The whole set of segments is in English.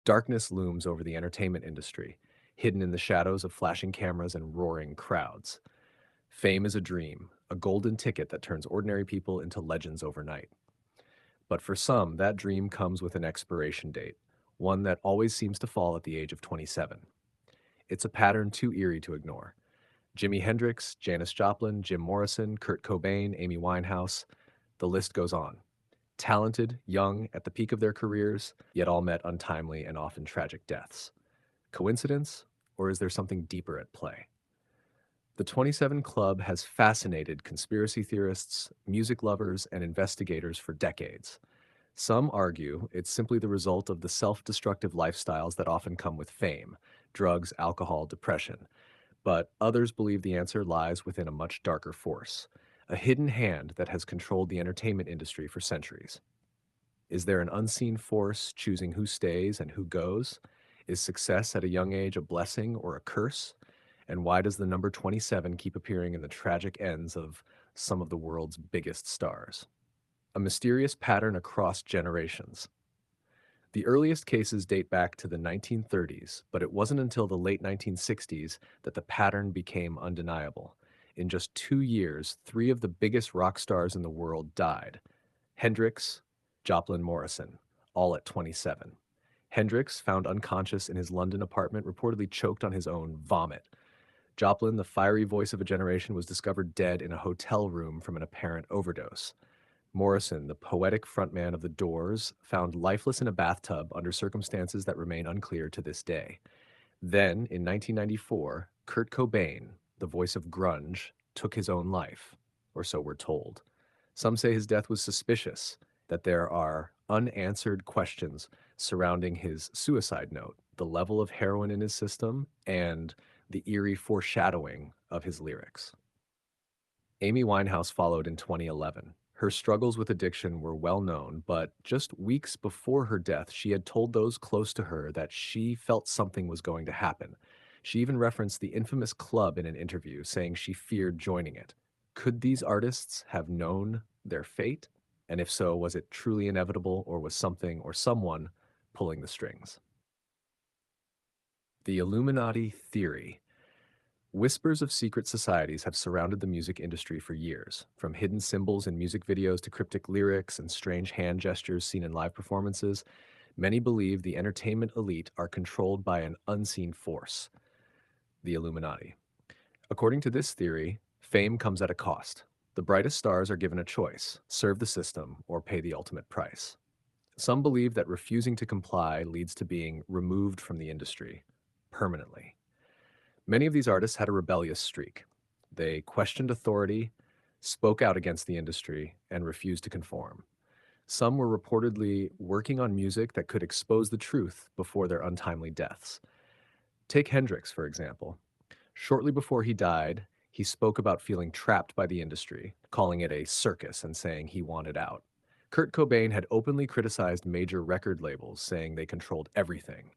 Darkness looms over the entertainment industry, hidden in the shadows of flashing cameras and roaring crowds. Fame is a dream, a golden ticket that turns ordinary people into legends overnight. But for some, that dream comes with an expiration date, one that always seems to fall at the age of 27. It's a pattern too eerie to ignore. Jimi Hendrix, Janis Joplin, Jim Morrison, Kurt Cobain, Amy Winehouse, the list goes on. Talented, young, at the peak of their careers, yet all met untimely and often tragic deaths. Coincidence, or is there something deeper at play? The 27 Club has fascinated conspiracy theorists, music lovers, and investigators for decades. Some argue it's simply the result of the self destructive lifestyles that often come with fame: drugs, alcohol, depression. But others believe the answer lies within a much darker force, a hidden hand that has controlled the entertainment industry for centuries. Is there an unseen force choosing who stays and who goes? Is success at a young age a blessing or a curse? And why does the number 27 keep appearing in the tragic ends of some of the world's biggest stars? A mysterious pattern across generations. The earliest cases date back to the 1930s, but it wasn't until the late 1960s that the pattern became undeniable. In just 2 years, three of the biggest rock stars in the world died: Hendrix, Joplin, Morrison, all at 27. Hendrix, found unconscious in his London apartment, reportedly choked on his own vomit. Joplin, the fiery voice of a generation, was discovered dead in a hotel room from an apparent overdose. Morrison, the poetic frontman of The Doors, found lifeless in a bathtub under circumstances that remain unclear to this day. Then, in 1994, Kurt Cobain, the voice of grunge, took his own life, or so we're told. Some say his death was suspicious, that there are unanswered questions surrounding his suicide note, the level of heroin in his system, and the eerie foreshadowing of his lyrics. Amy Winehouse followed in 2011. Her struggles with addiction were well known, but just weeks before her death, she had told those close to her that she felt something was going to happen. She even referenced the infamous club in an interview, saying she feared joining it. Could these artists have known their fate? And if so, was it truly inevitable, or was something or someone pulling the strings? The Illuminati theory. Whispers of secret societies have surrounded the music industry for years, from hidden symbols in music videos to cryptic lyrics and strange hand gestures seen in live performances. Many believe the entertainment elite are controlled by an unseen force, the Illuminati. According to this theory, fame comes at a cost. The brightest stars are given a choice: serve the system or pay the ultimate price. Some believe that refusing to comply leads to being removed from the industry permanently. Many of these artists had a rebellious streak. They questioned authority, spoke out against the industry, and refused to conform. Some were reportedly working on music that could expose the truth before their untimely deaths. Take Hendrix, for example. Shortly before he died, he spoke about feeling trapped by the industry, calling it a circus and saying he wanted out. Kurt Cobain had openly criticized major record labels, saying they controlled everything.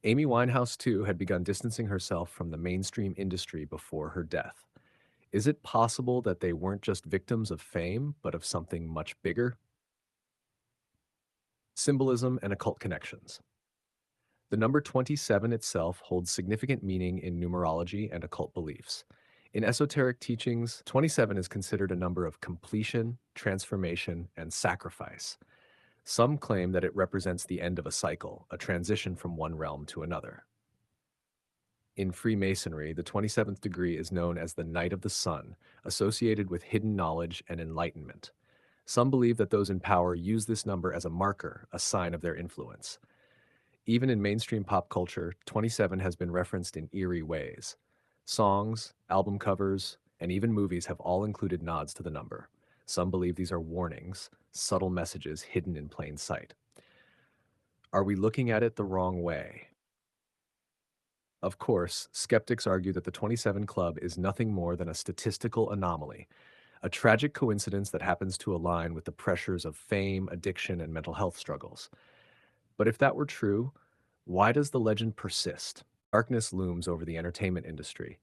Amy Winehouse, too, had begun distancing herself from the mainstream industry before her death. Is it possible that they weren't just victims of fame, but of something much bigger? Symbolism and occult connections. The number 27 itself holds significant meaning in numerology and occult beliefs. In esoteric teachings, 27 is considered a number of completion, transformation, and sacrifice. Some claim that it represents the end of a cycle, a transition from one realm to another. In Freemasonry, the 27th degree is known as the Knight of the Sun, associated with hidden knowledge and enlightenment. Some believe that those in power use this number as a marker, a sign of their influence. Even in mainstream pop culture, 27 has been referenced in eerie ways. Songs, album covers, and even movies have all included nods to the number. Some believe these are warnings, subtle messages hidden in plain sight. Are we looking at it the wrong way? Of course, skeptics argue that the 27 Club is nothing more than a statistical anomaly, a tragic coincidence that happens to align with the pressures of fame, addiction, and mental health struggles. But if that were true, why does the legend persist? Darkness looms over the entertainment industry,